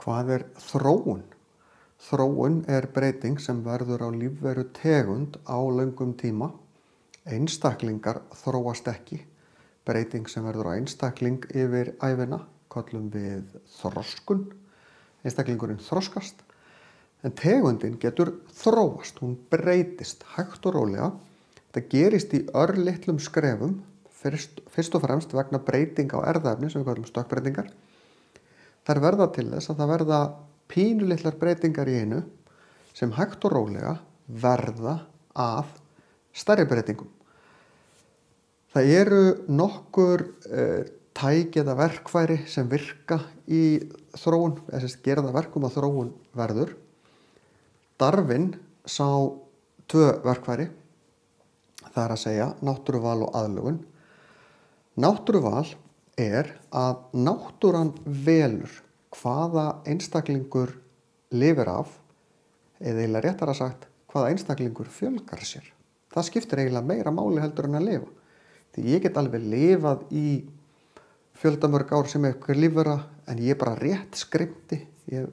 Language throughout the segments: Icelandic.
Hvað er þróun? Þróun er breyting sem verður á lífveru tegund á löngum tíma. Einstaklingar þróast ekki. Breyting sem verður á einstakling yfir ævina köllum við þroskun. Einstaklingurinn þroskast. En tegundin getur þróast, hún breytist hægt og rólega. Þetta gerist í örlitlum skrefum, fyrst og fremst vegna breyting á erfðaefni sem við kallum stökkbreytingar. Þær verða til þess að það verða pínulitlar breytingar í einu sem hægt og rólega verða að stærri breytingum. Það eru nokkur tæki eða verkfæri sem virka í þróun, eða gera það verkum að þróun verður. Darwin sá 2 verkfæri, það er að segja náttúruval og aðlögun. Náttúruval er að náttúran velur hvaða einstaklingur lifir af, eða eiginlega réttara sagt, hvaða einstaklingur fjölgar sér. Það skiptir eiginlega meira máli heldur en að lifa. Því ég get alveg lifað í fjöldamörg ár sem eitthvað lífvera, en ég er bara rétt skrimti, ég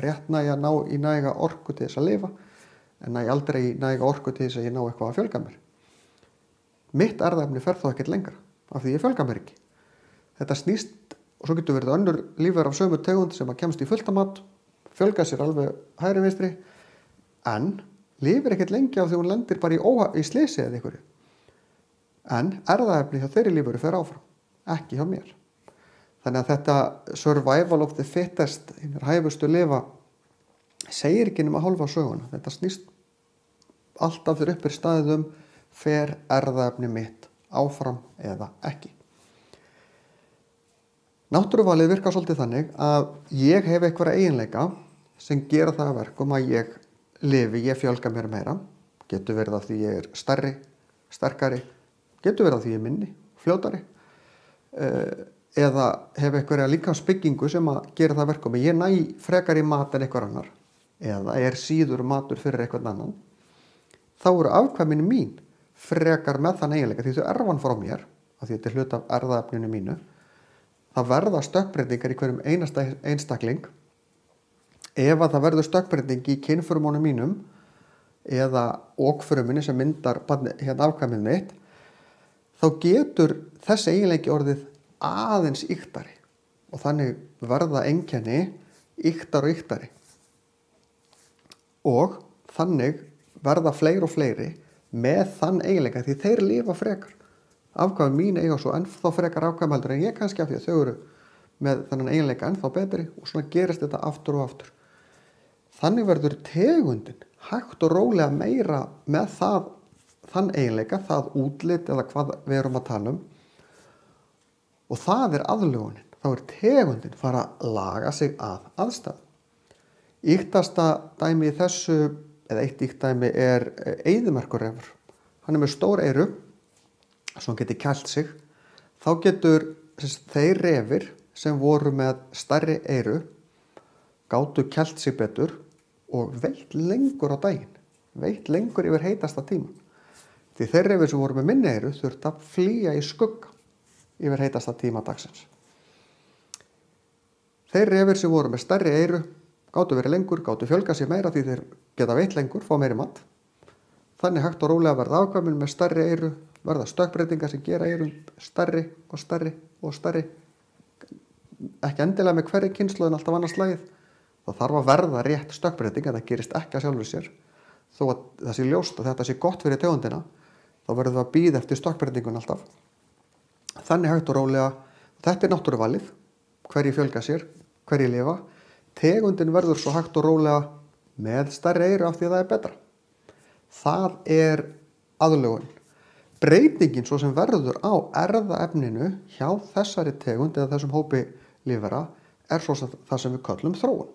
rétt nægja ná í næga orku til þess að lifa, en nægja aldrei í næga orku til þess að ég ná eitthvað að fjölga mér. Mitt erfðaefni fer þó ekkert lengra, af því ég fjölga mér ekki. Þetta snýst, og svo getur verið önnur lífvera af sömu tegund sem að kemst í fulltamat, fjölga sér alveg hægri vinstri, en lifir ekkert lengi af því hún lendir bara í slysi eða einhverju. En erfðaefni hjá þeirri lífveru fer áfram, ekki hjá mér. Þannig að þetta survival of the fittest, hinir hæfustu lifa, segir ekki nema hálfa söguna. Þetta snýst alltaf þegar upp er staðið fer erfðaefni mitt áfram eða ekki. Náttúruvalið virkar svolítið þannig að ég hef einhverja eiginleika sem gera það að verkum að ég lifi, ég fjölga mér meira. Getur verið að því ég er stærri, sterkari, getur verið að því ég er minni, fljótari. Eða hef einhverja líkamsbyggingu sem að gera það að verkum að ég næ frekar í mat en einhver annar. Eða er síður matur fyrir einhvern annan. Þá eru afkvæmin mín frekar með þann eiginleika því þau erfan frá mér, af því þetta er hluti af erfðaefninu mínu. Það verða stökkbreytingar í hverjum einasta einstakling. Ef að það verður stökkbreyting í kynfrumunum mínum eða okfrumunni sem myndar afkvæmið mitt, þá getur þessi eiginleiki orðið aðeins ýktari og þannig verða einkenni ýktar og ýktari. Og þannig verða fleiri og fleiri með þann eiginleika því þeir lifa frekar. Afkvæmin mín eiga svo ennþá frekar afkvæm heldur en ég kannski af því að þau eru með þennan eiginleika ennþá betri og svona gerist þetta aftur og aftur. Þannig verður tegundin hægt og rólega meira með þann eiginleika, það útlit eða hvað við erum að tala og það er aðlögunin. Þá er tegundin fara að laga sig að aðstæðum. Ýktasta dæmi í þessu, eða eitt ýkt dæmi er eyðimerkurrefur. Hann er með stór eyru svo hann geti kælt sig, þá getur þeir refir sem voru með stærri eyru gátu kælt sig betur og veitt lengur á daginn, veitt lengur yfir heitasta tíman. Því þeir refir sem voru með minni eyru þurfti að flýja í skugga yfir heitasta tíma dagsins. Þeir refir sem voru með stærri eyru gátu verið lengur, gátu fjölga sér meira því þeir geta veitt lengur, fá meiri mat. Þannig hægt og rólega verða afkvæmin með stærri eyru, verða stökkbreytingar sem gera eyrun stærri og stærri og stærri. Ekki endilega með hverri kynslóð en alltaf annars slagið. Það þarf að verða rétt stökkbreyting en það gerist ekki að sjálfur sér. Þó að það sé ljóst að þetta sé gott fyrir tegundina, þá verður það að bíða eftir stökkbreytingun alltaf. Þannig hægt og rólega, þetta er náttúruvalið, hverju fjölga sér, hverju lifa. Tegundin verður svo hægt og rólega með stærri eyru af því að það er betra. Það er aðlögun. Breytingin svo sem verður á erfðaefninu hjá þessari tegund eða þessum hópi lífvera er svo það sem við köllum þróun.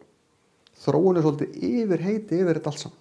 Þróun er svolítið yfir heiti yfir þetta allt saman.